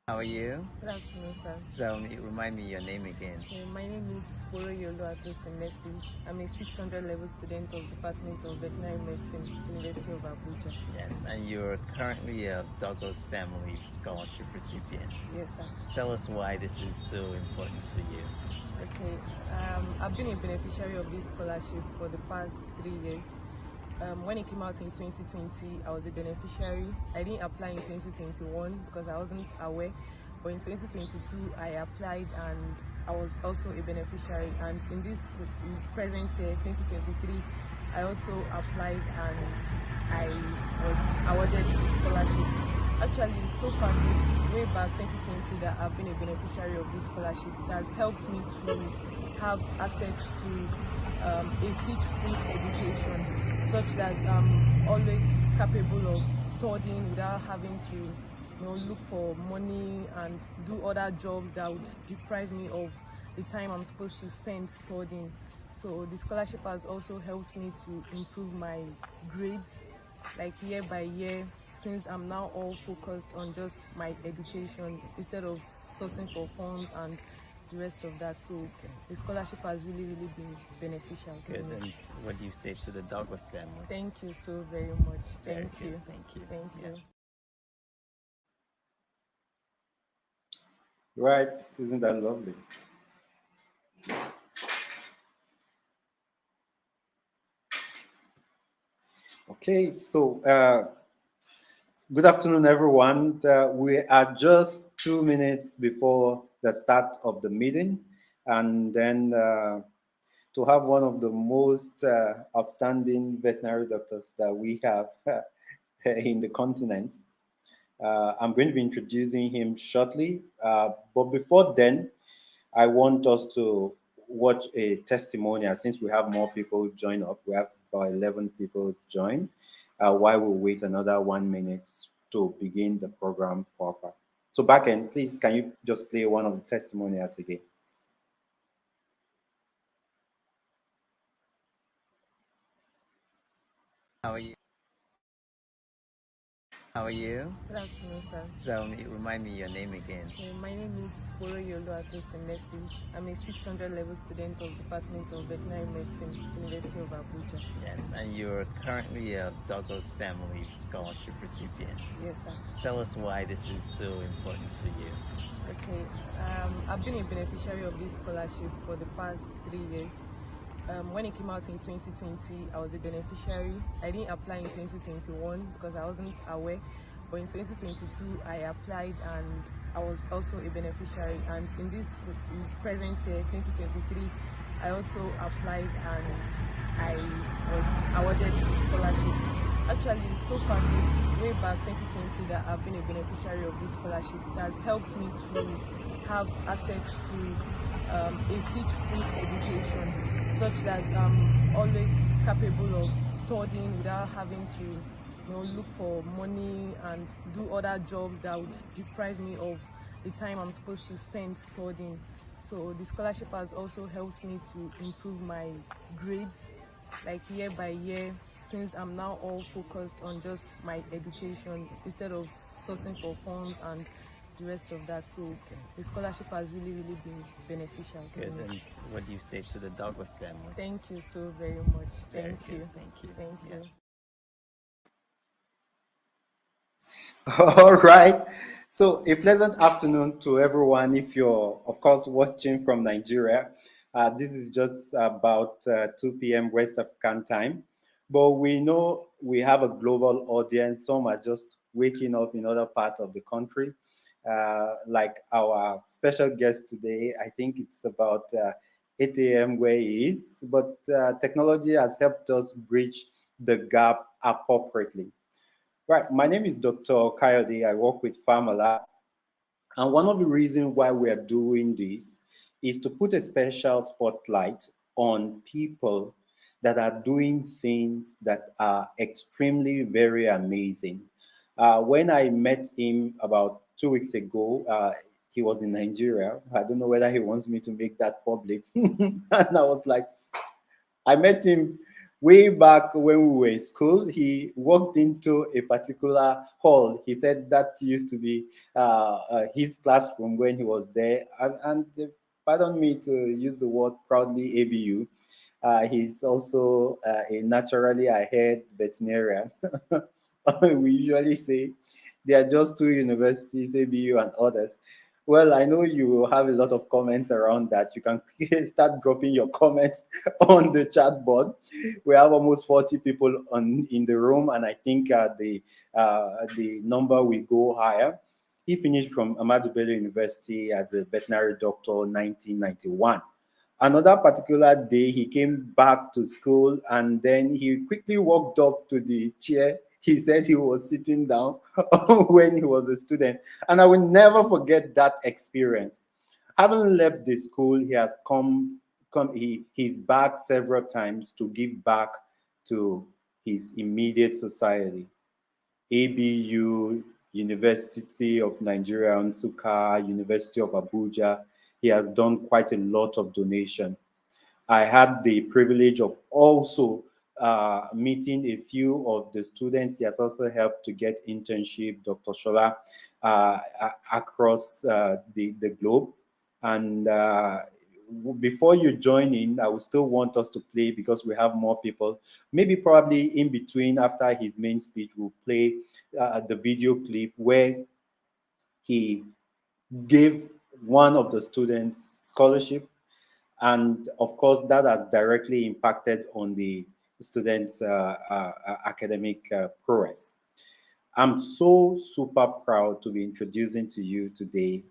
How are you? Good afternoon, sir. So, remind me your name again. My name is Messi. I'm a 600 level student of Department of Veterinary Medicine, University of Abuja. Yes, and you're currently a Douglas Family Scholarship recipient. Yes, sir. Tell us why this is so important to you. Okay. I've been a beneficiary of this scholarship for the past 3 years. When it came out in 2020, I was a beneficiary. I didn't apply in 2021 because I wasn't aware. But in 2022, I applied and I was also a beneficiary. And in this present year, 2023, I also applied and I was awarded the scholarship. Actually, so far since way back 2020 that I've been a beneficiary of this scholarship, it has helped me to have access to a fee-free education, such that I'm always capable of studying without having to look for money and do other jobs that would deprive me of the time I'm supposed to spend studying. So the scholarship has also helped me to improve my grades, like year by year, since I'm now all focused on just my education instead of sourcing for funds and the rest of that. So the scholarship has really been beneficial to Good. me. And what do you say to the Douglas family? Thank you so very much. Thank you. Thank you. Thank you. Yes. Right, isn't that lovely? Okay, so good afternoon, everyone. We are just 2 minutes before the start of the meeting, and then to have one of the most outstanding veterinary doctors that we have in the continent. I'm going to be introducing him shortly, but before then, I want us to watch a testimonial since we have more people join up. We have about 11 people join while we wait another 1 minute to begin the program proper. So backend, please, can you just play one of the testimonials again? How are you? How are you? Good afternoon, sir. So, remind me your name again. My name is Messi. I'm a 600 level student of Department of Veterinary Medicine, University of Abuja. Yes, and you're currently a Douglas Family Scholarship recipient. Yes, sir. Tell us why this is so important to you. Okay. I've been a beneficiary of this scholarship for the past 3 years. When it came out in 2020, I was a beneficiary. I didn't apply in 2021 because I wasn't aware. But in 2022, I applied and I was also a beneficiary. And in this present year, 2023, I also applied and I was awarded the scholarship. Actually, so far since way back 2020 that I've been a beneficiary of this scholarship, it has helped me to have access to a fee-free education, such that I'm always capable of studying without having to look for money and do other jobs that would deprive me of the time I'm supposed to spend studying. So the scholarship has also helped me to improve my grades, like year by year, since I'm now all focused on just my education instead of sourcing for funds and the rest of that. So the scholarship has really been beneficial to Good. me. And what do you say to the Douglas family? Thank you so very much. Thank you. Thank you. Thank you. Yes. All right. So, a pleasant afternoon to everyone. If you're, of course, watching from Nigeria, this is just about 2 p.m. West African time. But we know we have a global audience. Some are just waking up in other parts of the country. Like our special guest today, I think it's about 8 a.m. where he is. But technology has helped us bridge the gap appropriately. Right. My name is Dr. Coyote. I work with Pharmalab. And one of the reasons why we are doing this is to put a special spotlight on people that are doing things that are extremely very amazing. When I met him about 2 weeks ago, he was in Nigeria. I don't know whether he wants me to make that public. And I was like, I met him Way back when we were in school, he walked into a particular hall. He said that used to be his classroom when he was there. And pardon me to use the word proudly, ABU. He's also a naturally ahead veterinarian. We usually say there are just two universities, ABU and others. Well, I know you have a lot of comments around that. You can start dropping your comments on the chat board. We have almost 40 people in the room, and I think the number will go higher. He finished from Ahmadu Bello University as a veterinary doctor in 1991. Another particular day, he came back to school and then he quickly walked up to the chair. He said he was sitting down when he was a student. And I will never forget that experience. Having left the school, he has he's back several times to give back to his immediate society. ABU, University of Nigeria, Nsukka, University of Abuja. He has done quite a lot of donation. I had the privilege of also meeting a few of the students. He has also helped to get internship, Dr. Shola, across the globe. And before you join in, I would still want us to play, because we have more people. Maybe probably in between, after his main speech, we'll play the video clip where he gave one of the students scholarship. And of course, that has directly impacted on the students' academic prowess. I'm so super proud to be introducing to you today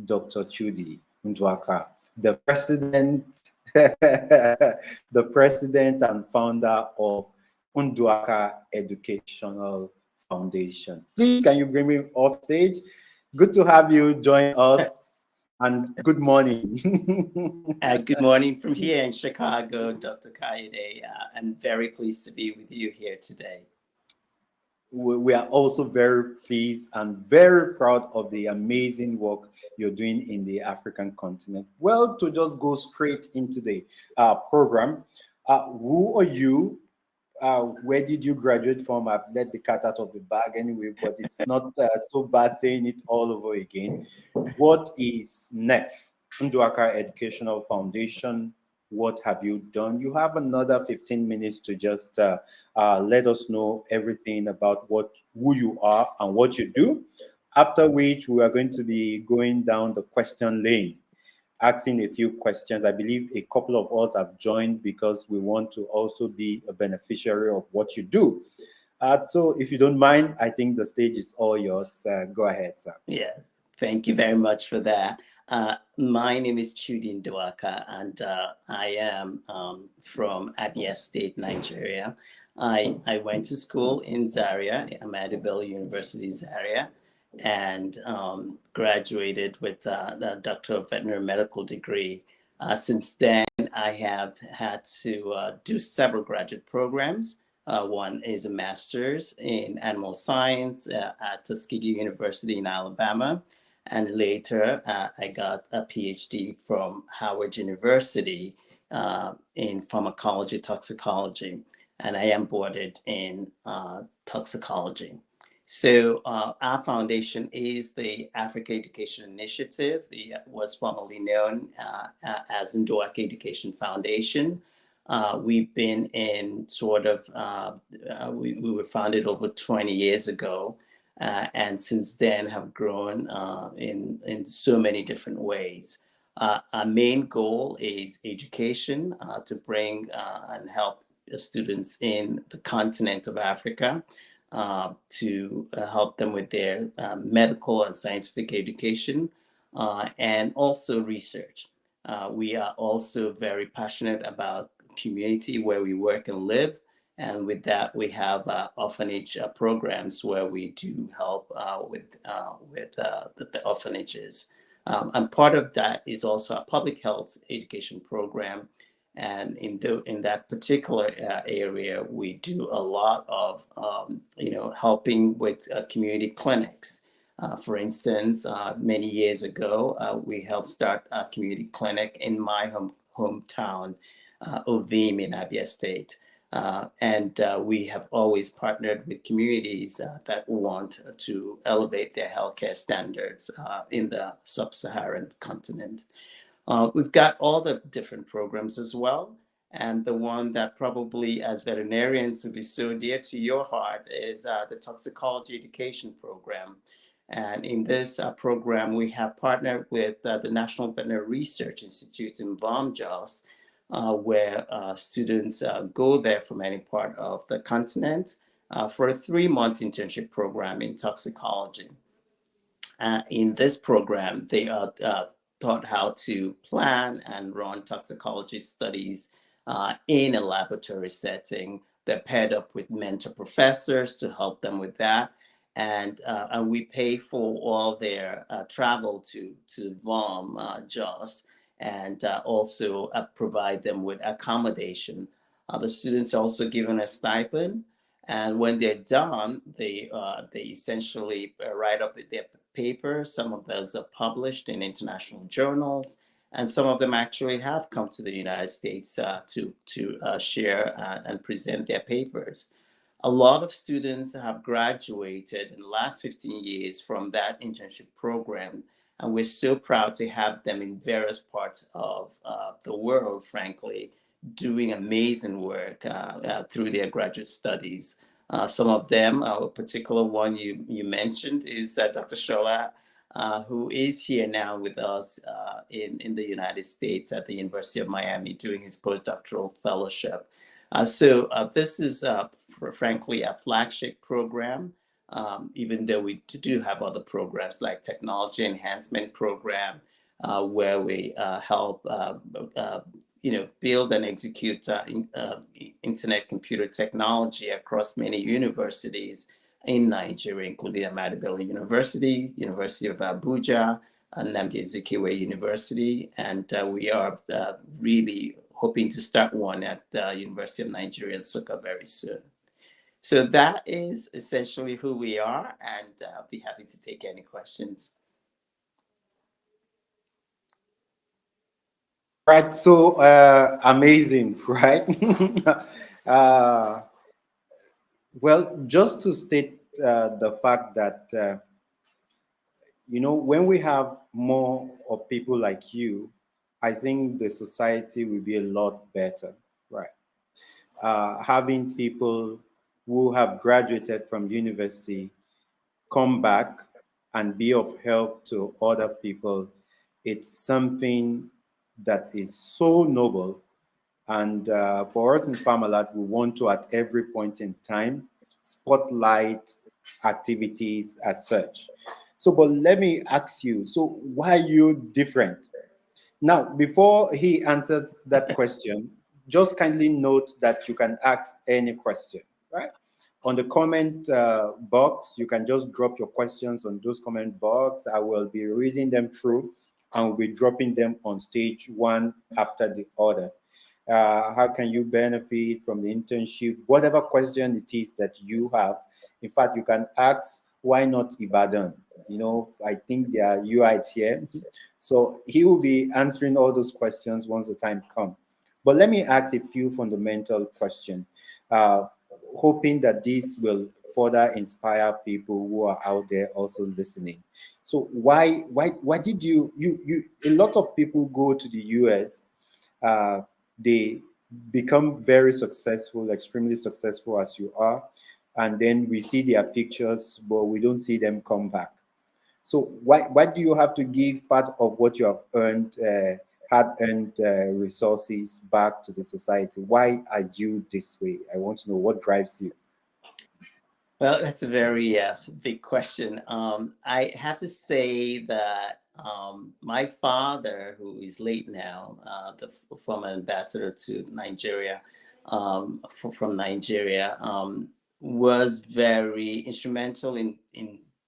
Dr. CHUDY NDUAKA, the president, the president and founder of NDUAKA Educational Foundation. Please, can you bring me off stage? Good to have you join us, and good morning. Good morning from here in Chicago, Dr. Kayode. I'm very pleased to be with you here today. We are also very pleased and very proud of the amazing work you're doing in the African continent. Well, to just go straight into the program, who are you? Where did you graduate from? I've let the cat out of the bag anyway, but it's not so bad saying it all over again. What is NEF, NDUAKA Educational Foundation? What have you done? You have another 15 minutes to just let us know everything about who you are and what you do. After which, we are going to be going down the question lane, asking a few questions. I believe a couple of us have joined because we want to also be a beneficiary of what you do. So if you don't mind, I think the stage is all yours. Go ahead, sir. Yes, thank you very much for that. My name is CHUDY NDUAKA, and I am from Abia State, Nigeria. I went to school in Zaria, Ahmadu Bello University, Zaria, and graduated with a Doctor of Veterinary Medical degree. Since then, I have had to do several graduate programs. One is a master's in animal science at Tuskegee University in Alabama. And later, I got a PhD from Howard University in pharmacology, toxicology, and I am boarded in toxicology. So our foundation is the Africa Education Initiative. It was formerly known as NDUAKA Education Foundation. We've been in sort of, we were founded over 20 years ago. And since then have grown in so many different ways. Our main goal is education, to bring and help students in the continent of Africa, to help them with their medical and scientific education, and also research. We are also very passionate about community where we work and live. And with that, we have orphanage programs where we do help with the orphanages. And part of that is also a public health education program. And in that particular area, we do a lot of helping with community clinics. For instance, many years ago, we helped start a community clinic in my hometown, Ovim in Abia State. We have always partnered with communities that want to elevate their healthcare standards in the sub-Saharan continent. We've got all the different programs as well. And the one that probably as veterinarians will be so dear to your heart is the toxicology education program. And in this program, we have partnered with the National Veterinary Research Institute in Jos, where students go there from any part of the continent for a 3-month internship program in toxicology. In this program, they are taught how to plan and run toxicology studies in a laboratory setting. They're paired up with mentor professors to help them with that. And we pay for all their travel to Jos, and also provide them with accommodation. The students are also given a stipend. And when they're done, they essentially write up their papers. Some of those are published in international journals, and some of them actually have come to the United States to share and present their papers. A lot of students have graduated in the last 15 years from that internship program, and we're so proud to have them in various parts of the world, frankly, doing amazing work through their graduate studies. Some of them, a particular one you mentioned is Dr. Shola, who is here now with us in the United States at the University of Miami doing his postdoctoral fellowship. So this is, frankly, a flagship program, even though we do have other programs like technology enhancement program, where we help build and execute internet computer technology across many universities in Nigeria, including Ahmadu Bello University, University of Abuja, and Nnamdi Azikiwe University. And we are really hoping to start one at the University of Nigeria in Nsukka very soon. So that is essentially who we are, and I'll be happy to take any questions. Right, so amazing, right? Well, just to state the fact that, when we have more of people like you, I think the society will be a lot better, right? Having people who have graduated from university come back and be of help to other people, it's something that is so noble. And for us in Farmalab, we want to, at every point in time, spotlight activities as such. So, but let me ask you, so why are you different? Now, before he answers that question, just kindly note that you can ask any question, right? On the comment box, you can just drop your questions on those comment box. I will be reading them through and will be dropping them on stage one after the other. How can you benefit from the internship? Whatever question it is that you have. In fact, you can ask, why not Ibadan? I think there are UIs here. So he will be answering all those questions once the time comes. But let me ask a few fundamental questions, hoping that this will further inspire people who are out there also listening. So why did you a lot of people go to the US, they become very successful, extremely successful as you are, and then we see their pictures, but we don't see them come back. So why do you have to give part of what you have earned, hard-earned resources back to the society? Why are you this way? I want to know what drives you. Well, that's a very big question. I have to say that my father, who is late now, the former ambassador to Nigeria, from Nigeria, was very instrumental in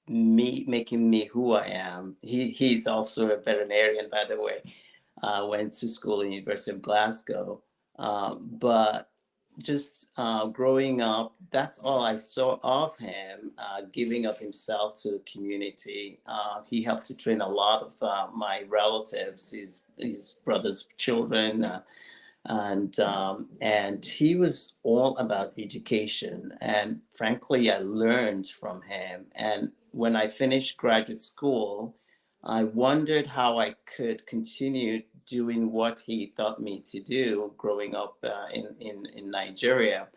me making me who I am. He's also a veterinarian, by the way. Went to school in the University of Glasgow, but just growing up, that's all I saw of him, giving of himself to the community. He helped to train a lot of my relatives, his brother's children, and he was all about education. And frankly, I learned from him. And when I finished graduate school, I wondered how I could continue doing what he taught me to do growing up in Nigeria.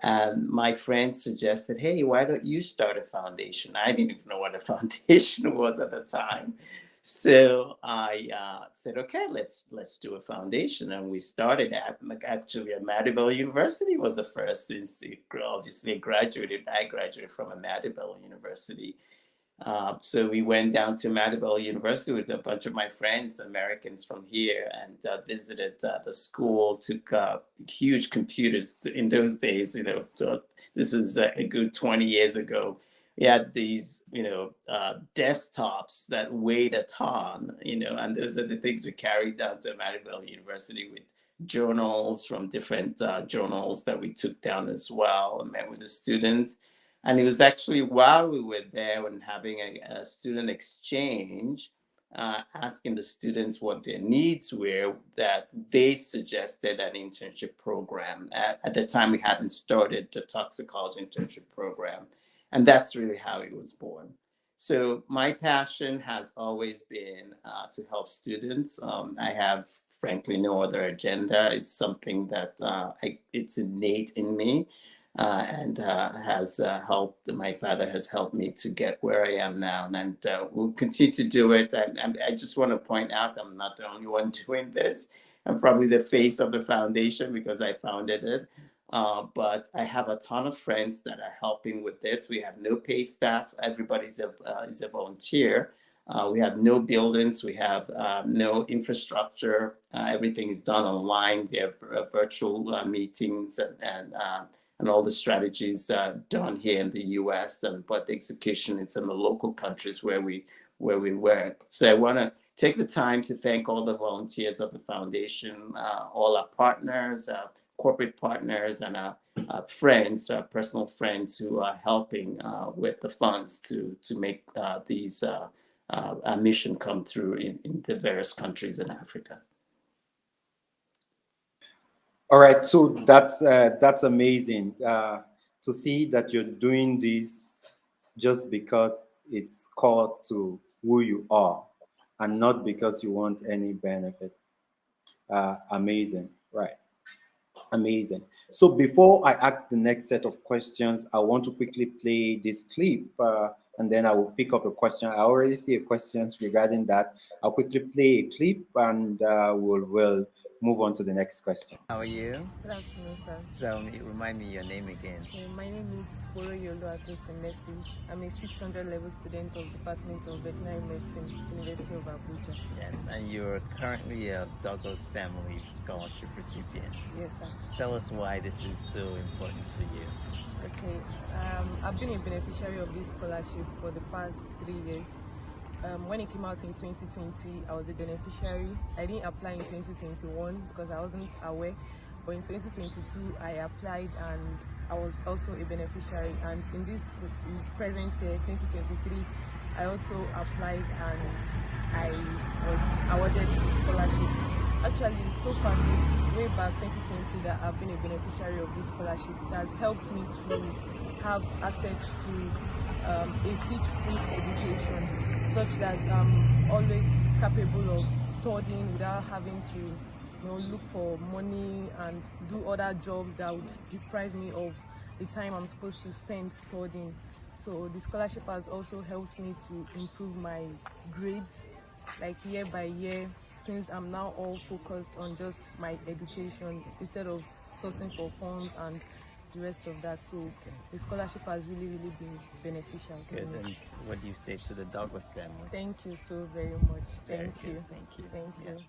And my friend suggested, hey, why don't you start a foundation? I didn't even know what a foundation was at the time. So I said, okay, let's do a foundation, and we started at actually at Madibel University was the first, since it obviously graduated. I graduated from a Madibel University. So we went down to Madibel University with a bunch of my friends, Americans from here, and visited the school, took huge computers in those days, so this is a good 20 years ago. We had these, desktops that weighed a ton, and those are the things we carried down to Madibel University with journals from different journals that we took down as well, and met with the students. And it was actually while we were there and having a student exchange, asking the students what their needs were, that they suggested an internship program. At the time, we hadn't started the toxicology internship program. And that's really how it was born. So my passion has always been to help students. I have, frankly, no other agenda. It's something that it's innate in me. And has helped. My father has helped me to get where I am now, and we'll continue to do it. And I just want to point out, I'm not the only one doing this. I'm probably the face of the foundation because I founded it. But I have a ton of friends that are helping with it. We have no paid staff. Everybody's is a volunteer. We have no buildings. We have no infrastructure. Everything is done online. We have virtual meetings and all the strategies done here in the U.S. But the execution is in the local countries where we work. So I want to take the time to thank all the volunteers of the foundation, all our partners, corporate partners, and our friends, our personal friends who are helping with the funds to make these our mission come through in the various countries in Africa. All right, so that's amazing to see that you're doing this just because it's core to who you are and not because you want any benefit. Amazing, right? Amazing. So before I ask the next set of questions, I want to quickly play this clip and then I will pick up a question. I already see questions regarding that. I'll quickly play a clip and we'll move on to the next question. How are you? Good afternoon, sir. So remind me your name again. My name is Messi. I'm a 600 level student of Department of Veterinary Medicine, University of Abuja. Yes, and you're currently a Douglas Family Scholarship recipient. Yes, sir. Tell us why this is so important to you. Okay, I've been a beneficiary of this scholarship for the past 3 years. When it came out in 2020, I was a beneficiary. I didn't apply in 2021 because I wasn't aware. But in 2022, I applied and I was also a beneficiary. And in this present year, 2023, I also applied and I was awarded a scholarship. Actually, so far since way back 2020 that I've been a beneficiary of this scholarship, it has helped me to have access to a fee-free education, such that I'm always capable of studying without having to look for money and do other jobs that would deprive me of the time I'm supposed to spend studying. So the scholarship has also helped me to improve my grades, like year by year, since I'm now all focused on just my education instead of sourcing for funds and the rest of that. So the scholarship has really been beneficial to Good. me. And what do you say to the Douglas family? Thank you so very much. Thank you. Yes.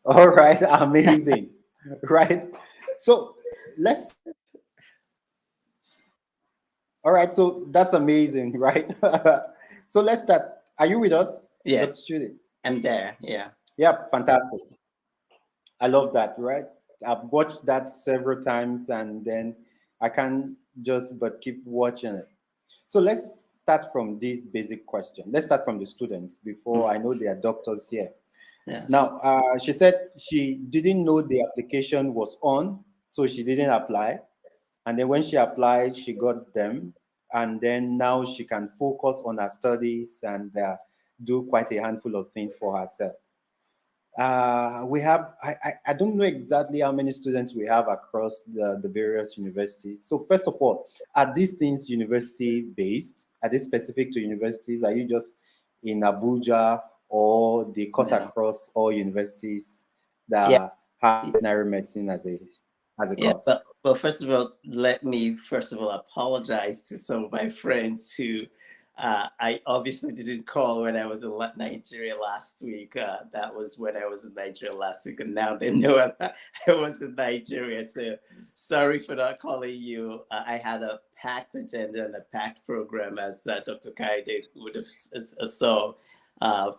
All right, amazing. Right. So all right, so that's amazing, right? So let's start. Are you with us? Yes, Judy? I'm there. Yeah. Yeah, fantastic. I love that, right? I've watched that several times and then I can't just but keep watching it. So let's start from this basic question. Let's start from the students before I know there are doctors here. Yes. Now, she said she didn't know the application was on, so she didn't apply. And then when she applied, she got them. And then now she can focus on her studies and do quite a handful of things for herself. We have, I don't know exactly how many students we have across the various universities. So first of all, are these things university based? Are they specific to universities? Are you just in Abuja, or they cut Yeah. across all universities Yeah. that have veterinary medicine as a Yeah, course? but first of all, let me first of all apologize to some of my friends who I obviously didn't call when I was in Nigeria last week. That was when I was in Nigeria last week, and now they know I was in Nigeria. So sorry for not calling you. I had a packed agenda and a packed program, as Dr. Kaide would have saw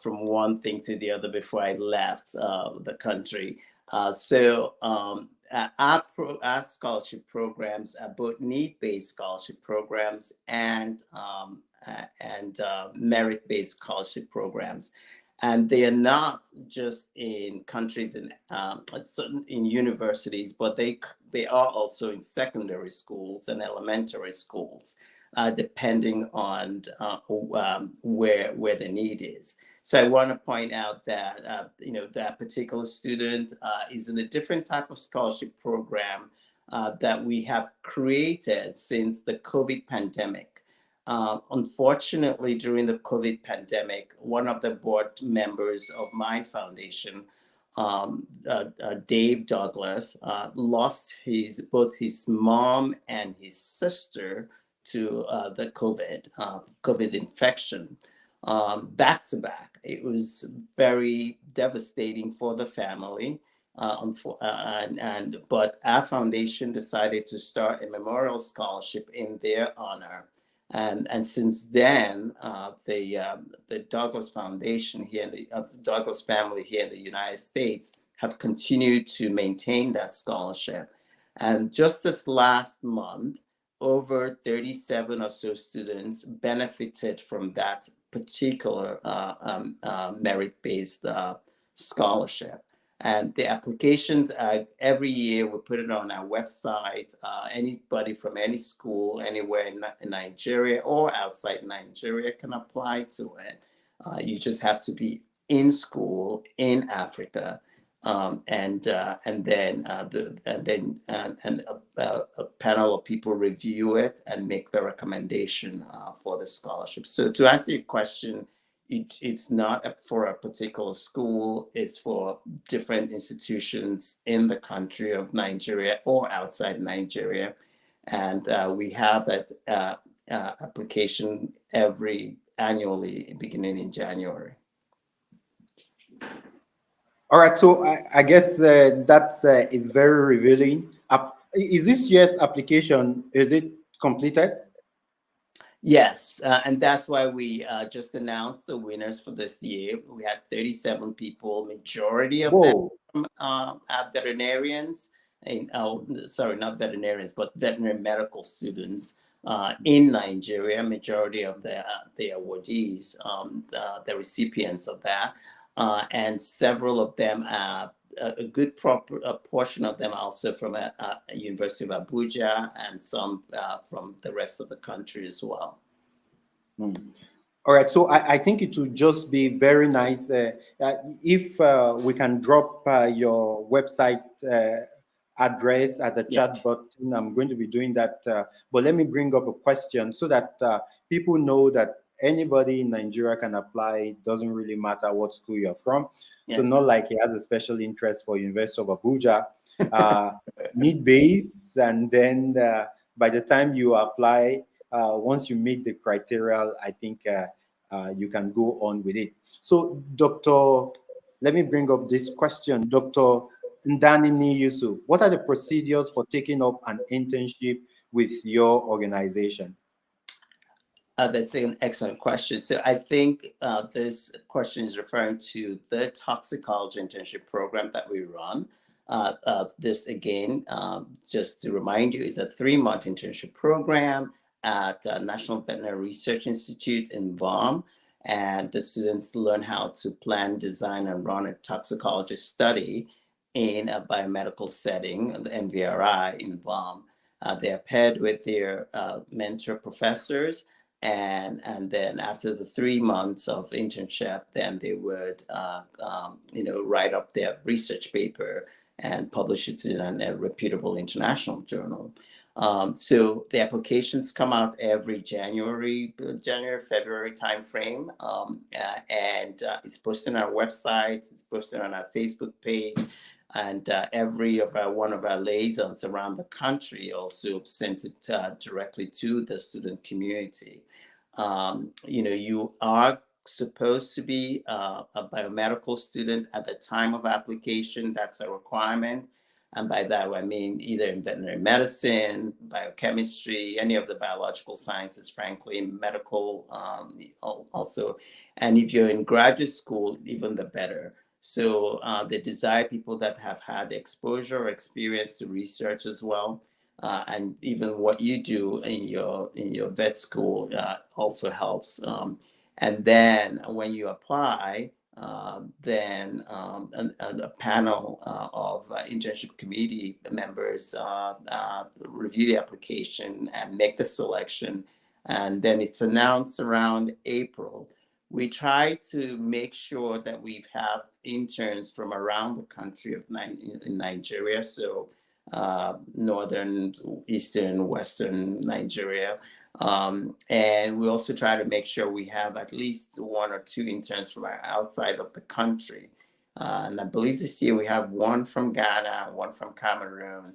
from one thing to the other before I left the country. Our scholarship programs are both need-based scholarship programs and merit-based scholarship programs, and they are not just in countries in universities, but they are also in secondary schools and elementary schools, depending on where the need is. So I want to point out that that particular student is in a different type of scholarship program that we have created since the COVID pandemic. Unfortunately, during the COVID pandemic, one of the board members of my foundation, Dave Douglas, lost both his mom and his sister to the COVID infection. Back to back. It was very devastating for the family. But our foundation decided to start a memorial scholarship in their honor. And since then, the Douglas Foundation here, the Douglas family here in the United States, have continued to maintain that scholarship. And just this last month, over 37 or so students benefited from that particular merit-based scholarship. And the applications, every year we put it on our website. Anybody from any school, anywhere in Nigeria or outside Nigeria can apply to it. You just have to be in school in Africa. And then a panel of people review it and make the recommendation for the scholarship. So to answer your question, it's not for a particular school, it's for different institutions in the country of Nigeria or outside Nigeria. And we have that application annually beginning in January. All right, so I guess that is very revealing. Is this year's application, is it completed? Yes, and that's why we just announced the winners for this year. We had 37 people, majority of them are veterinarians, sorry, not veterinarians, but veterinary medical students in Nigeria. Majority of the awardees, the recipients of that, and several of them are a good portion of them also from University of Abuja, and some from the rest of the country as well. All right, so I think it would just be very nice if we can drop your website address at the chat button. I'm going to be doing that, but let me bring up a question so that people know that anybody in Nigeria can apply. It doesn't really matter what school you're from. Yes. So not like he has a special interest for University of Abuja, need base, and then by the time you apply, once you meet the criteria, I think you can go on with it. So, let me bring up this question. Dr. Ndanini Yusuf, what are the procedures for taking up an internship with your organization? That's an excellent question. So I think this question is referring to the toxicology internship program that we run. This again, just to remind you, is a 3-month internship program at National Veterinary Research Institute in VAM. and the students learn how to plan, design, and run a toxicology study in a biomedical setting, the NVRI in VOM. They are paired with their mentor professors, and then after the 3 months of internship, then they would write up their research paper and publish it in a reputable international journal. So the applications come out every January, February timeframe, and it's posted on our website, it's posted on our Facebook page, and every one of our liaisons around the country also sends it directly to the student community. You are supposed to be a biomedical student at the time of application. That's a requirement. And by that, I mean either in veterinary medicine, biochemistry, any of the biological sciences, frankly, medical also. And if you're in graduate school, even the better. So they desire people that have had exposure or experience to research as well. And even what you do in your vet school also helps. And then when you apply, then a panel of internship committee members review the application and make the selection. And then it's announced around April. We try to make sure that we have interns from around the country in Nigeria. So northern, eastern, western Nigeria. And we also try to make sure we have at least 1 or 2 interns from outside of the country. And I believe this year we have 1 from Ghana, 1 from Cameroon.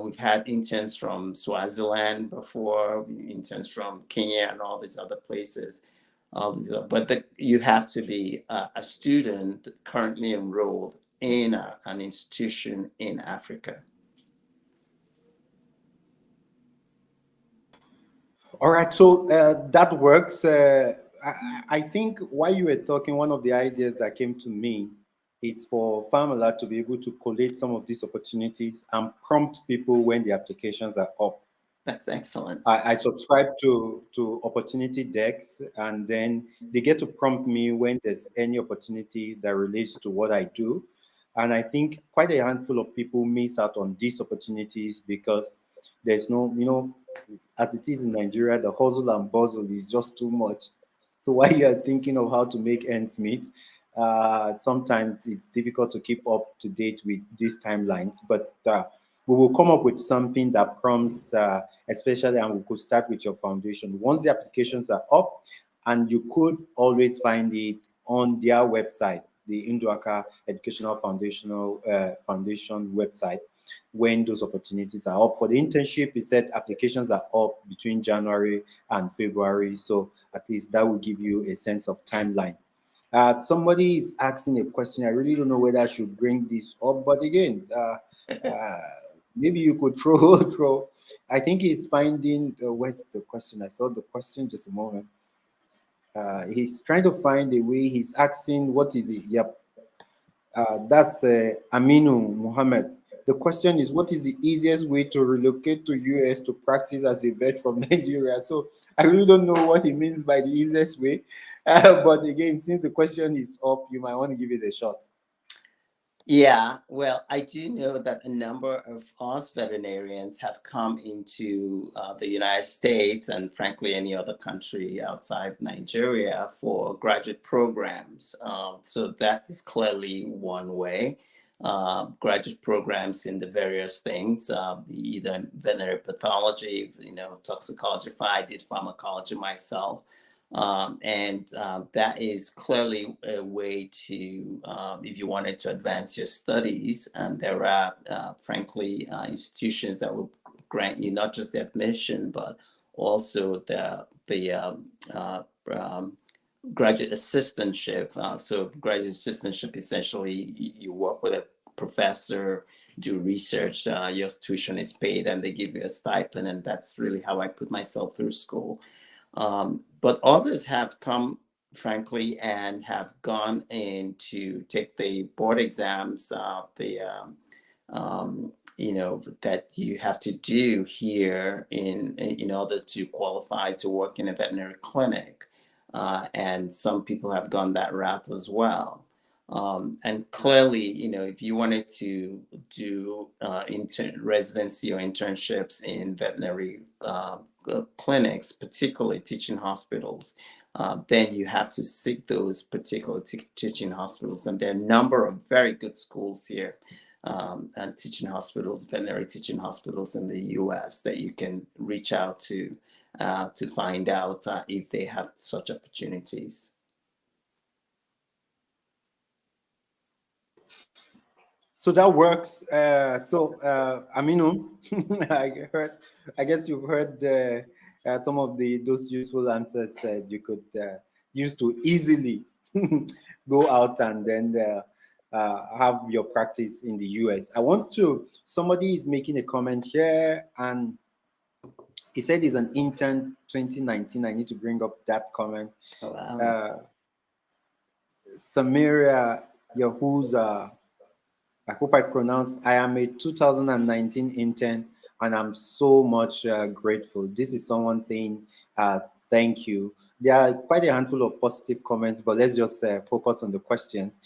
We've had interns from Swaziland before, interns from Kenya and all these other places. But you have to be a student currently enrolled in an institution in Africa. All right, so that works. I think while you were talking, one of the ideas that came to me is for Famila to be able to collate some of these opportunities and prompt people when the applications are up. That's excellent. I subscribe to opportunity decks, and then they get to prompt me when there's any opportunity that relates to what I do. And I think quite a handful of people miss out on these opportunities because there's no, as it is in Nigeria, the hustle and bustle is just too much. So while you are thinking of how to make ends meet, sometimes it's difficult to keep up to date with these timelines. But we will come up with something that prompts, especially, and we could start with your foundation. Once the applications are up, and you could always find it on their website, the NDUAKA Educational Foundation website, when those opportunities are up. For the internship, it said applications are up between January and February. So at least that will give you a sense of timeline. Somebody is asking a question. I really don't know whether I should bring this up, but again, maybe you could throw. I think he's finding, where's the question? I saw the question just a moment. He's trying to find a way. He's asking, what is it? Yep. That's Aminu Muhammad. The question is, what is the easiest way to relocate to US to practice as a vet from Nigeria? So I really don't know what he means by the easiest way. But again, since the question is up, you might want to give it a shot. Yeah, well, I do know that a number of us veterinarians have come into the United States and frankly any other country outside Nigeria for graduate programs. So that is clearly one way. Graduate programs in the various things, either veterinary pathology, toxicology. I did pharmacology myself. That is clearly a way to, if you wanted to advance your studies, and there are, frankly, institutions that will grant you not just the admission, but also the graduate assistantship. So graduate assistantship, essentially, you work with a professor, do research, your tuition is paid, and they give you a stipend, and that's really how I put myself through school. But others have come, frankly, and have gone in to take the board exams, that you have to do here in order to qualify to work in a veterinary clinic. and some people have gone that route as well. And clearly, if you wanted to do residency or internships in veterinary clinics, particularly teaching hospitals, then you have to seek those particular teaching hospitals. And there are a number of very good schools here, and teaching hospitals, veterinary teaching hospitals in the US that you can reach out to find out if they have such opportunities. So that works. Aminu, I guess you've heard some of those useful answers you could use to easily go out and then have your practice in the US. Somebody is making a comment here, and he said he's an intern 2019. I need to bring up that comment. Oh, wow. Samaria Yahuza, I hope I pronounced. I am a 2019 intern, and I'm so much grateful. This is someone saying thank you. There are quite a handful of positive comments, but let's just focus on the questions.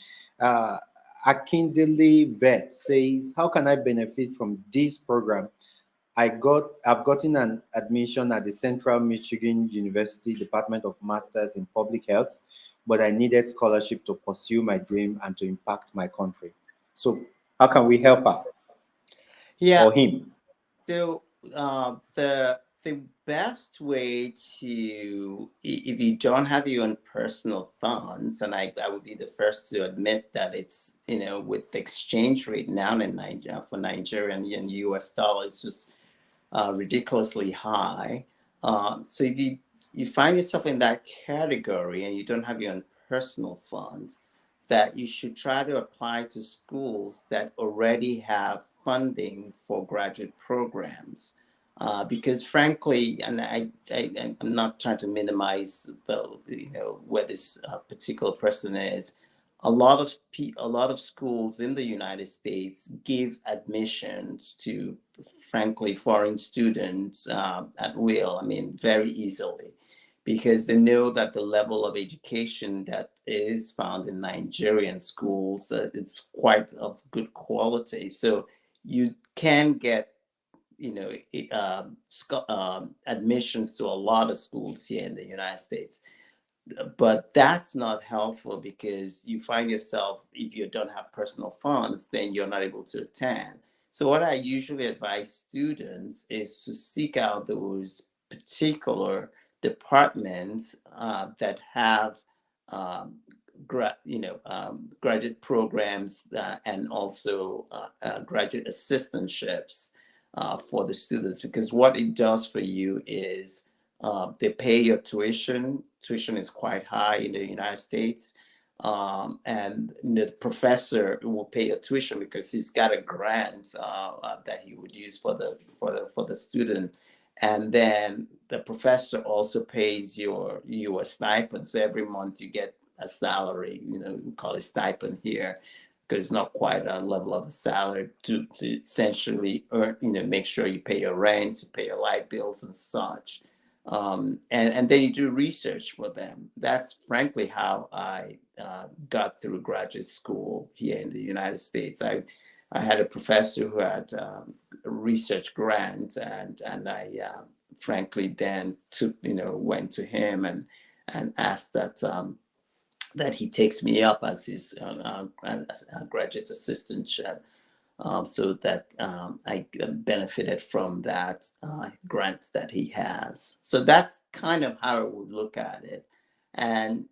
Akindele Vet says, how can I benefit from this program? I've gotten an admission at the Central Michigan University Department of Masters in Public Health, but I needed scholarship to pursue my dream and to impact my country. So how can we help her? Yeah. Or him? So the best way to, if you don't have your own personal funds, and I would be the first to admit that it's, with the exchange rate now in Nigeria for Nigerian and US dollars, just ridiculously high. So if you find yourself in that category and you don't have your own personal funds, that you should try to apply to schools that already have funding for graduate programs. Because frankly, and I'm not trying to minimize where this particular person is, a lot of schools in the United States give admissions to, frankly, foreign students at will. I mean, very easily, because they know that the level of education that is found in Nigerian schools, it's quite of good quality. So you can get, admissions to a lot of schools here in the United States. But that's not helpful, because you find yourself, if you don't have personal funds, then you're not able to attend. So what I usually advise students is to seek out those particular departments that have graduate programs and also graduate assistantships for the students, because what it does for you is they pay your tuition. Tuition is quite high in the United States. And the professor will pay your tuition because he's got a grant that he would use for the student. And then the professor also pays you a stipend. So every month you get a salary, we call it stipend here, because it's not quite a level of a salary to essentially earn, make sure you pay your rent, to pay your light bills and such. And then you do research for them. That's frankly how I got through graduate school here in the United States. I had a professor who had a research grant, and I frankly then went to him and asked that he takes me up as his graduate assistantship. So that I benefited from that grant that he has. So that's kind of how I would look at it. And,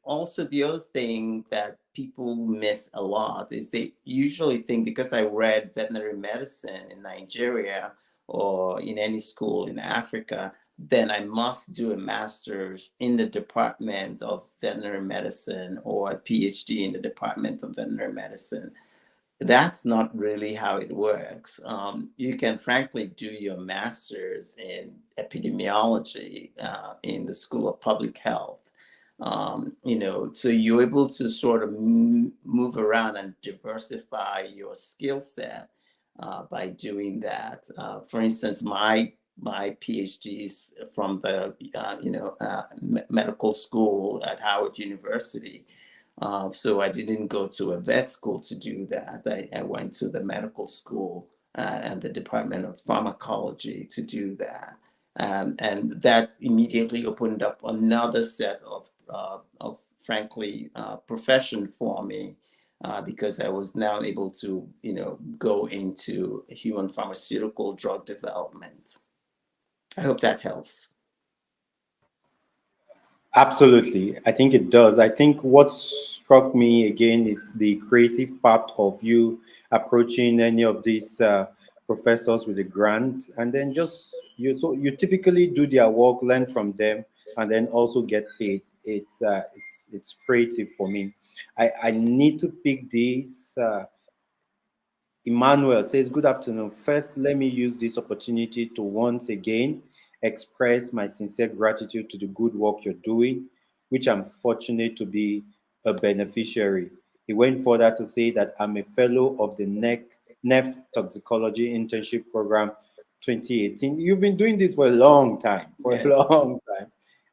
also the other thing that people miss a lot is they usually think, because I read veterinary medicine in Nigeria or in any school in Africa, then I must do a master's in the Department of Veterinary Medicine or a PhD in the Department of Veterinary Medicine. That's not really how it works. You can frankly do your master's in epidemiology in the School of Public Health. So you're able to sort of move around and diversify your skill set by doing that. For instance, my my PhDs from the medical school at Howard University. So I didn't go to a vet school to do that. I went to the medical school and the Department of Pharmacology to do that. And that immediately opened up another set of frankly, profession for me. Because I was now able to, go into human pharmaceutical drug development. I hope that helps. Absolutely. I think it does. I think what struck me again is the creative part of you approaching any of these professors with a grant, and then just you typically do their work, learn from them, and then also get paid. It's creative for me. I need to pick these. Emmanuel says, good afternoon. First, let me use this opportunity to once again express my sincere gratitude to the good work you're doing, which I'm fortunate to be a beneficiary. He went further to say that I'm a fellow of the NEF Toxicology Internship Program 2018. You've been doing this for a long time, for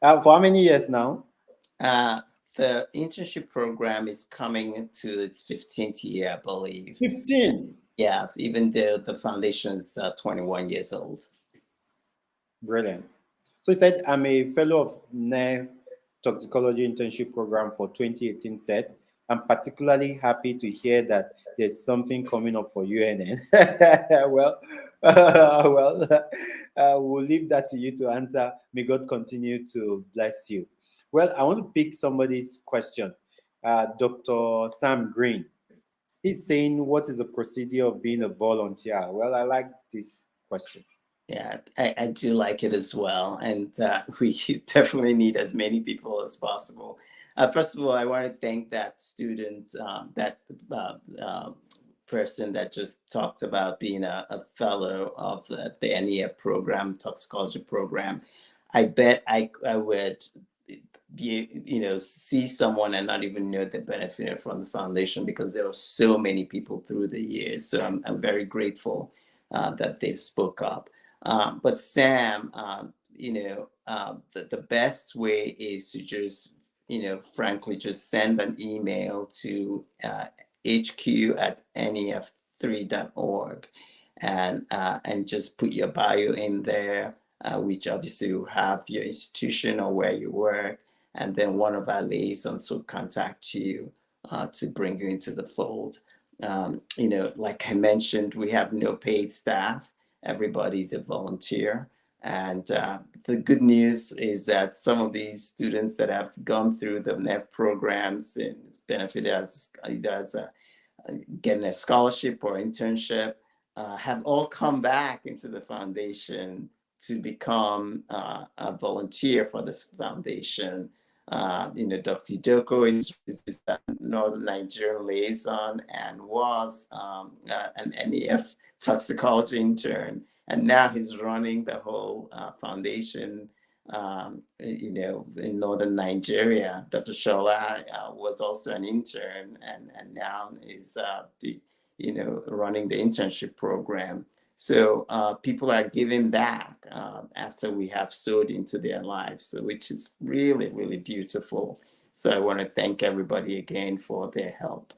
how many years now? The internship program is coming to its 15th year, I believe. 15? Yeah, even though the foundation is 21 years old. Brilliant. So he said, I'm a fellow of NEF Toxicology Internship Program for 2018 Sept. I'm particularly happy to hear that there's something coming up for UNN. We'll leave that to you to answer. May God continue to bless you. Well, I want to pick somebody's question. Dr. Sam Green. He's saying, what is the procedure of being a volunteer? Well, I like this question. Yeah, I do like it as well. And we definitely need as many people as possible. First of all, I want to thank that student, that person that just talked about being a fellow of the NEF program, toxicology program. I bet I would be, see someone and not even know they benefited from the foundation, because there were so many people through the years. So I'm very grateful that they've spoke up. But Sam, the best way is to just, frankly, just send an email to hq@nef3.org and just put your bio in there, which obviously will have your institution or where you work. And then one of our liaisons will contact you to bring you into the fold. Like I mentioned, we have no paid staff. Everybody's a volunteer. And the good news is that some of these students that have gone through the NEF programs and benefited as getting a scholarship or internship have all come back into the foundation to become a volunteer for this foundation. Dr. Idoko is the Northern Nigerian liaison and was an NEF toxicology intern. And now he's running the whole foundation, in Northern Nigeria. Dr. Shola was also an intern and now is, running the internship program. So people are giving back after we have sowed into their lives, which is really, really beautiful. So I want to thank everybody again for their help.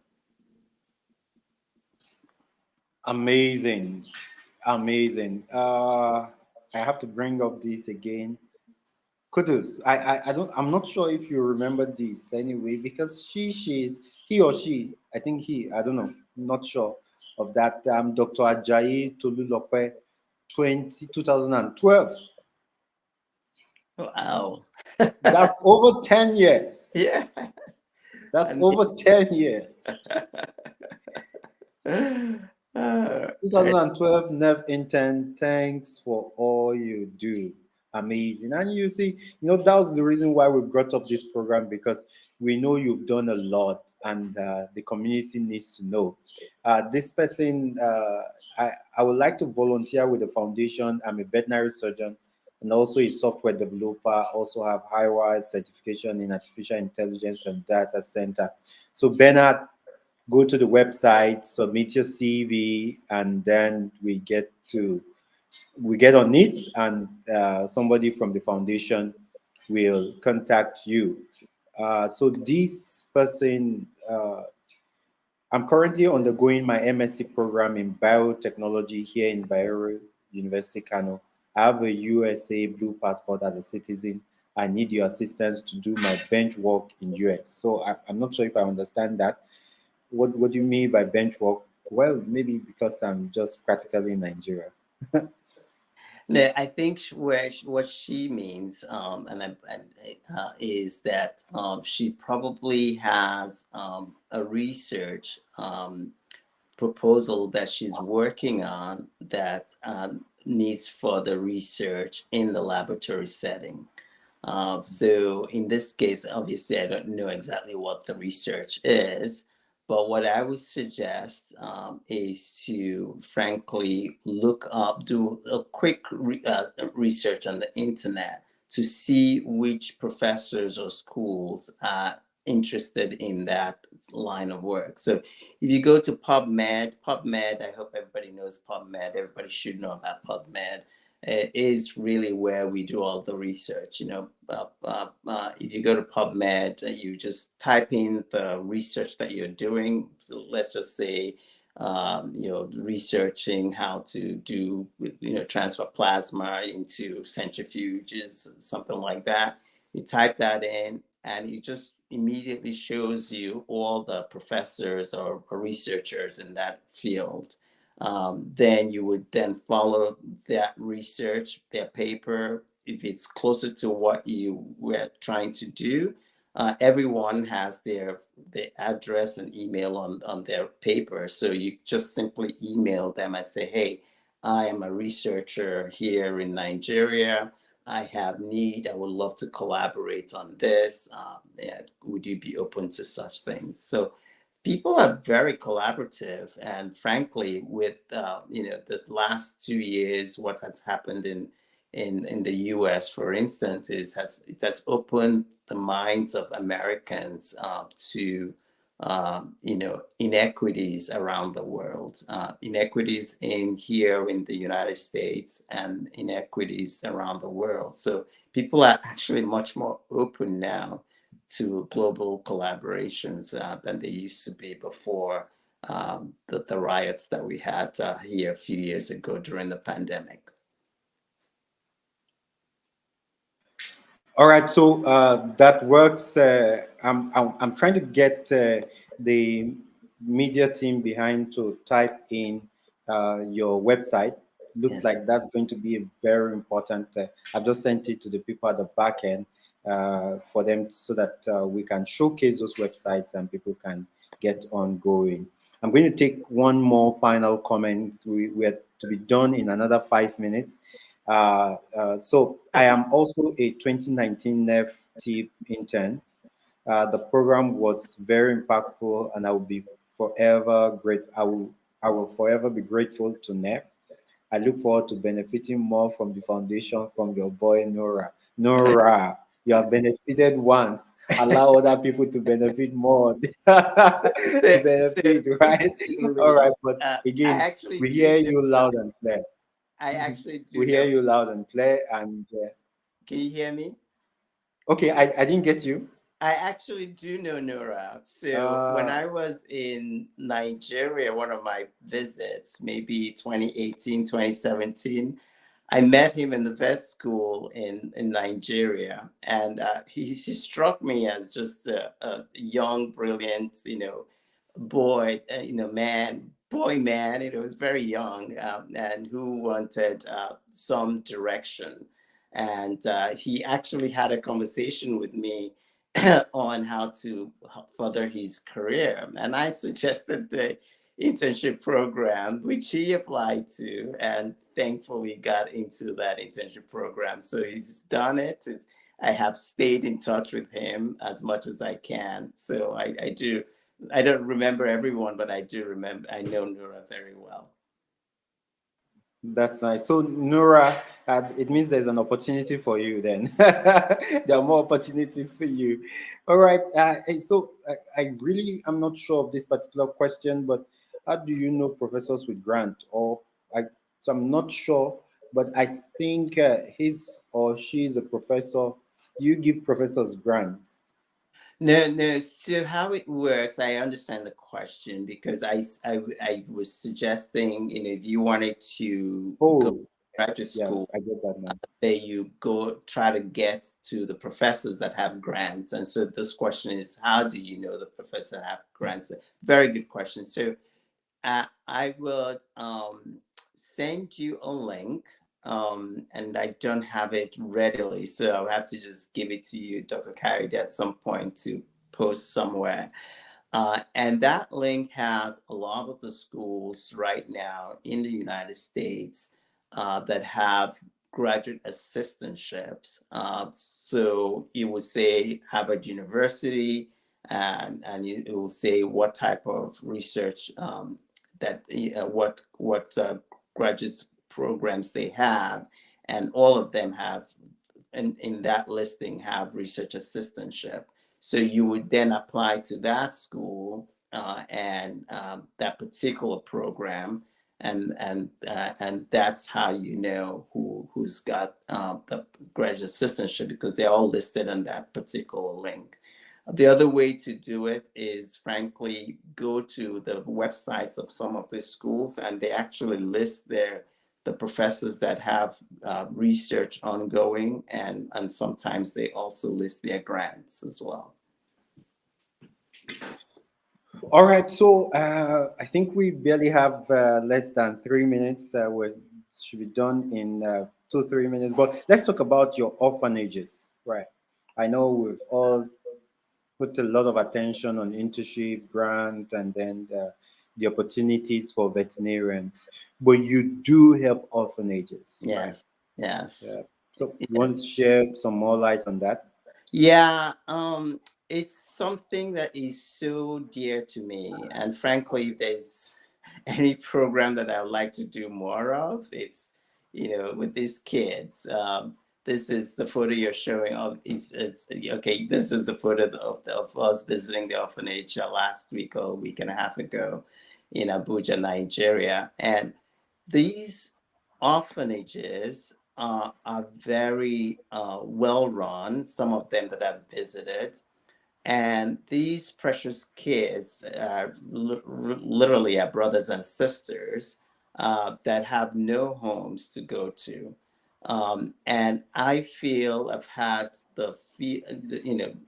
Amazing. Amazing. I have to bring up this again. Kudos. I'm not sure if you remember this anyway, because he or she, I think I don't know, not sure of that. Dr. Ajayi Tolulope, 2012. Wow. That's over 10 years. Yeah. That's over 10 years. 2012 NEF intern, thanks for all you do. Amazing. And you see, that was the reason why we brought up this program, because we know you've done a lot and the community needs to know. This person, I would like to volunteer with the foundation. I'm a veterinary surgeon and also a software developer, also have high-wire certification in artificial intelligence and data center. So Bernard, go to the website, submit your CV, and then we get to we get on it, and somebody from the foundation will contact you. So this person, I'm currently undergoing my MSc program in biotechnology here in Bayero University, Kano. I have a USA blue passport as a citizen. I need your assistance to do my bench work in US. So I'm not sure if I understand that. What do you mean by bench work? Well, maybe because I'm just practically in Nigeria. No, I think what she means, is that she probably has a research proposal that she's working on that needs further research in the laboratory setting. So in this case, obviously, I don't know exactly what the research is, but what I would suggest is to frankly look up, do a quick research on the internet to see which professors or schools are interested in that line of work. So if you go to PubMed, I hope everybody knows PubMed. Everybody should know about PubMed. Is really where we do all the research. If you go to PubMed, you just type in the research that you're doing. So let's just say, researching how to do, transfer plasma into centrifuges, something like that. You type that in, and it just immediately shows you all the professors or researchers in that field. Then you would then follow that research, their paper, if it's closer to what you were trying to do. Everyone has their address and email on their paper. So you just simply email them and say, hey, I am a researcher here in Nigeria. I have need. I would love to collaborate on this. Would you be open to such things? So people are very collaborative, and frankly, with this last 2 years, what has happened in the U.S., for instance, it has opened the minds of Americans to inequities around the world, inequities here in the United States, and inequities around the world. So people are actually much more open now to global collaborations than they used to be before the riots that we had here a few years ago during the pandemic. All right, so that works. I'm trying to get the media team behind to type in your website. Looks like that's going to be a very important. I've just sent it to the people at the back end for them so that we can showcase those websites and people can get on going. I'm going to take one more final comment. We are to be done in another 5 minutes. So I am also a 2019 NEF intern. The program was very impactful, and I will be forever grateful. I will forever be grateful to NEF. I look forward to benefiting more from the foundation from your boy Nora. Nora, you have benefited once. Allow other people to benefit more. To benefit, right? All right, but again, we hear you loud and clear. I actually do. We hear you loud and clear. And can you hear me? Okay, I didn't get you. I actually do know Nora. So when I was in Nigeria, one of my visits, maybe 2018, 2017, I met him in the vet school in Nigeria. And he struck me as just a young, brilliant, boy, boy man, was very young, and who wanted some direction. And he actually had a conversation with me on how to further his career. And I suggested the internship program, which he applied to, and thankfully got into that internship program. So he's done it. I have stayed in touch with him as much as I can. So I do. I don't remember everyone, but I do remember. I know Nora very well. That's nice. So Nora, it means there's an opportunity for you then. There are more opportunities for you. All right. So I really am not sure of this particular question, but how do you know professors with grant? So I'm not sure but I think his or she is a professor. You give professors grants. No, no. So how it works, I understand the question because I was suggesting, if you wanted to go to Oh, graduate yeah, school, I get that now. there you go try to get to the professors that have grants. And so this question is, how do you know the professor have grants? Very good question. So I will send you a link, and I don't have it readily, so I'll have to just give it to you, Dr. Coyote, at some point to post somewhere. And that link has a lot of the schools right now in the United States that have graduate assistantships. So it would say Harvard University, and it will say what type of research that what graduate programs they have, and all of them have, in that listing, have research assistantship. So you would then apply to that school and that particular program, and that's how you know who's got the graduate assistantship, because they're all listed on that particular link. The other way to do it is, frankly, go to the websites of some of these schools, and they actually list the professors that have research ongoing, and sometimes they also list their grants as well. All right, so I think we barely have less than 3 minutes. We should be done in 2 3 minutes. But let's talk about your orphanages, right? I know we've all put a lot of attention on internship, grant, and then the opportunities for veterinarians. But you do help orphanages, right? Yes, yes, Yeah. So you want yes. to share some more light on that? Yeah, it's something that is so dear to me. And frankly, if there's any program that I would like to do more of, it's, with these kids. This is the photo you're showing of, it's okay. This is the photo of us visiting the orphanage last week or a week and a half ago in Abuja, Nigeria. And these orphanages are very well run, some of them that I've visited. And these precious kids are literally our brothers and sisters that have no homes to go to. And I feel I've had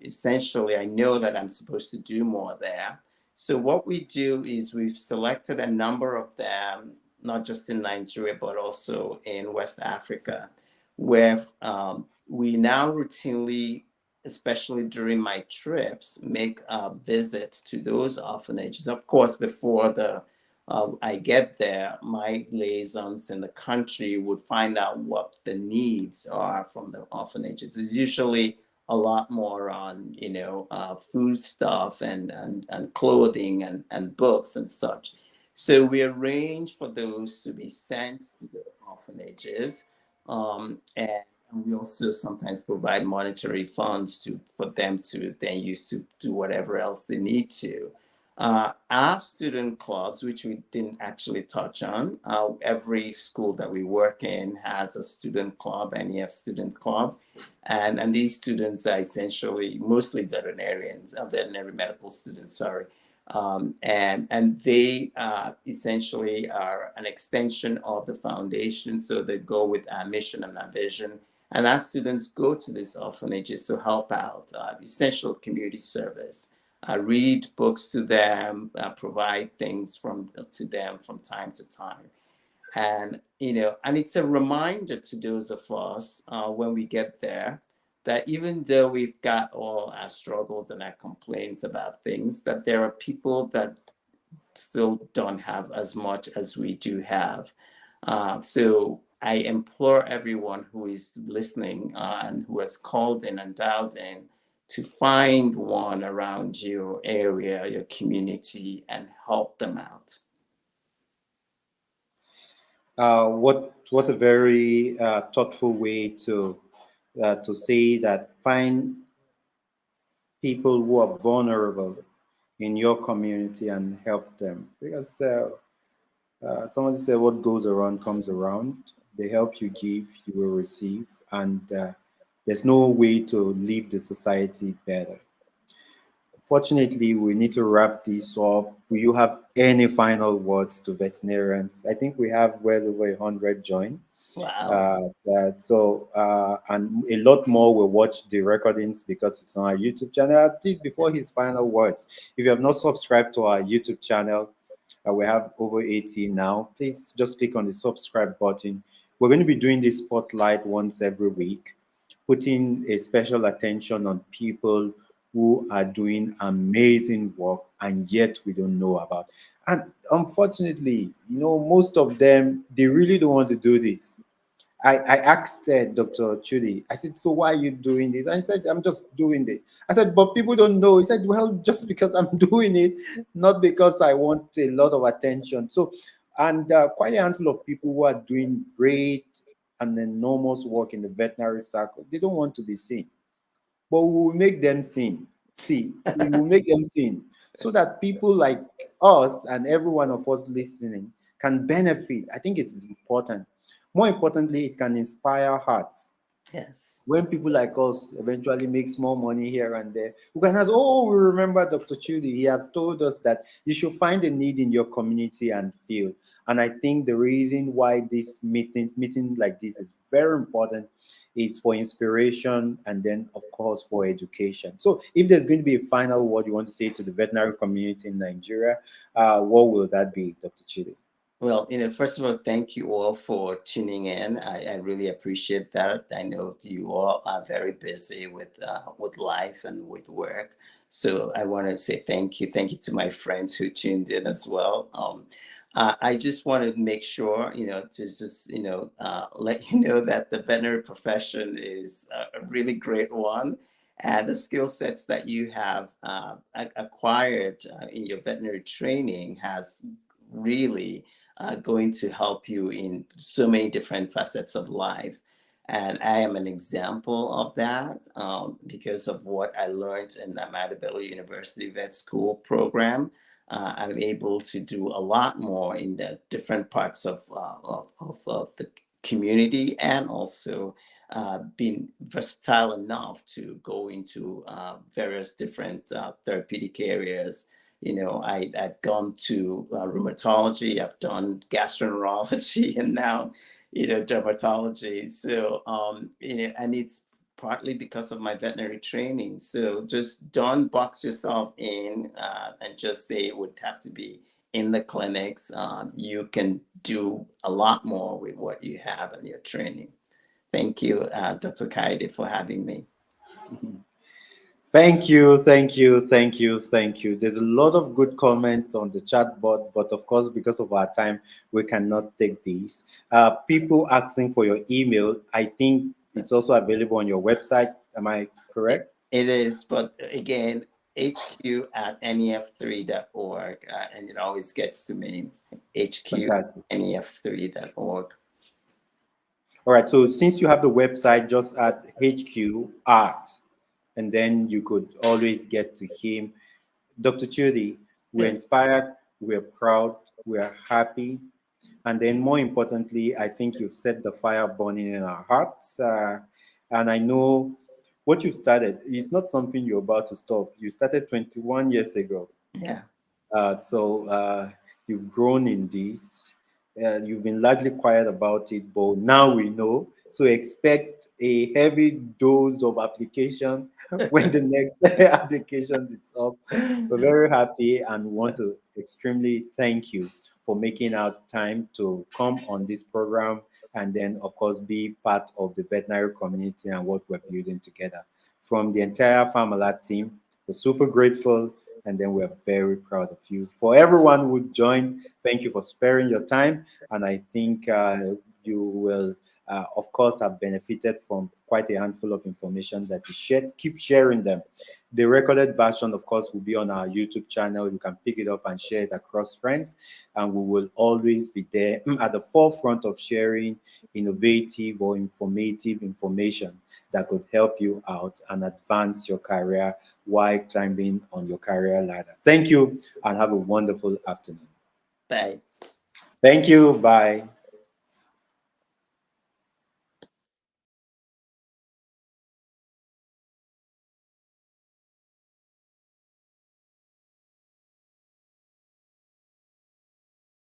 essentially, I know that I'm supposed to do more there. So what we do is we've selected a number of them, not just in Nigeria, but also in West Africa, where we now routinely, especially during my trips, make a visit to those orphanages. Of course, before I get there, my liaisons in the country would find out what the needs are from the orphanages. It's usually a lot more on, food stuff and clothing and books and such. So we arrange for those to be sent to the orphanages, and we also sometimes provide monetary funds for them to then use to do whatever else they need to. Our student clubs, which we didn't actually touch on, every school that we work in has a student club, NEF student club. And these students are essentially mostly veterinarians, veterinary medical students, sorry. And they essentially are an extension of the foundation. So they go with our mission and our vision. And our students go to these orphanages to help out, essential community service. Read books to them, provide things to them from time to time. And, and it's a reminder to those of us when we get there that even though we've got all our struggles and our complaints about things, that there are people that still don't have as much as we do have. So I implore everyone who is listening and who has called in and dialed in to find one around your area, your community, and help them out. What a very thoughtful way to say that. Find people who are vulnerable in your community and help them, because somebody said what goes around comes around. the help you give, you will receive, and there's no way to leave the society better. Fortunately, we need to wrap this up. Will you have any final words to veterinarians? I think we have well over 100 join. Wow. And a lot more will watch the recordings because it's on our YouTube channel. Please, before his final words, if you have not subscribed to our YouTube channel, we have over 80 now. Please just click on the subscribe button. We're going to be doing this spotlight once every week, putting a special attention on people who are doing amazing work and yet we don't know about. And unfortunately, most of them, they really don't want to do this. I asked Dr. Chudy, I said, so why are you doing this? And he said, I'm just doing this. I said, but people don't know. He said, well, just because I'm doing it, not because I want a lot of attention. So, and quite a handful of people who are doing great and enormous work in the veterinary circle, they don't want to be seen. But we will make them seen. See, we will make them seen so that people like us and every one of us listening can benefit. I think it is important. More importantly, it can inspire hearts. Yes. When people like us eventually make small money here and there, we can ask, oh, we remember Dr. Chudy. He has told us that you should find a need in your community and field. And I think the reason why this meeting like this is very important is for inspiration and then, of course, for education. So if there's going to be a final word you want to say to the veterinary community in Nigeria, what will that be, Dr. Chudy? Well, first of all, thank you all for tuning in. I really appreciate that. I know you all are very busy with life and with work. So I want to say thank you. Thank you to my friends who tuned in as well. I just want to make sure, to just, let you know that the veterinary profession is a really great one. And the skill sets that you have acquired in your veterinary training has really going to help you in so many different facets of life. And I am an example of that because of what I learned in the Ahmadu University Vet School program. I'm able to do a lot more in the different parts of the community, and also being versatile enough to go into various different therapeutic areas. I've gone to rheumatology, I've done gastroenterology, and now, dermatology. So, and it's partly because of my veterinary training. So just don't box yourself in and just say it would have to be in the clinics. You can do a lot more with what you have in your training. Thank you, Dr. Kaide, for having me. Thank you, thank you, thank you, thank you. There's a lot of good comments on the chat board, but of course, because of our time, we cannot take these. People asking for your email, I think it's also available on your website. Am I correct? It is, but again, HQ@nef3.org, and it always gets to me, HQ@nef3.org. All right, so since you have the website, just at HQ Art, and then you could always get to him. Dr. Chudy, we're inspired, we're proud, we're happy. And then more importantly, I think you've set the fire burning in our hearts. And I know what you've started is not something you're about to stop. You started 21 years ago. Yeah. So you've grown in this. You've been largely quiet about it, but now we know. So expect a heavy dose of application when the next application is up. We're very happy and want to extremely thank you for making out time to come on this program and then, of course, be part of the veterinary community and what we're building together. From the entire Farmalab team, we're super grateful, and then we're very proud of you. For everyone who joined, thank you for sparing your time, and I think you will, of course, have benefited from quite a handful of information that you shared. Keep sharing them. The recorded version, of course, will be on our YouTube channel. You can pick it up and share it across friends, and we will always be there at the forefront of sharing innovative or informative information that could help you out and advance your career while climbing on your career ladder. Thank you, and have a wonderful afternoon. Bye. Thank you. Bye.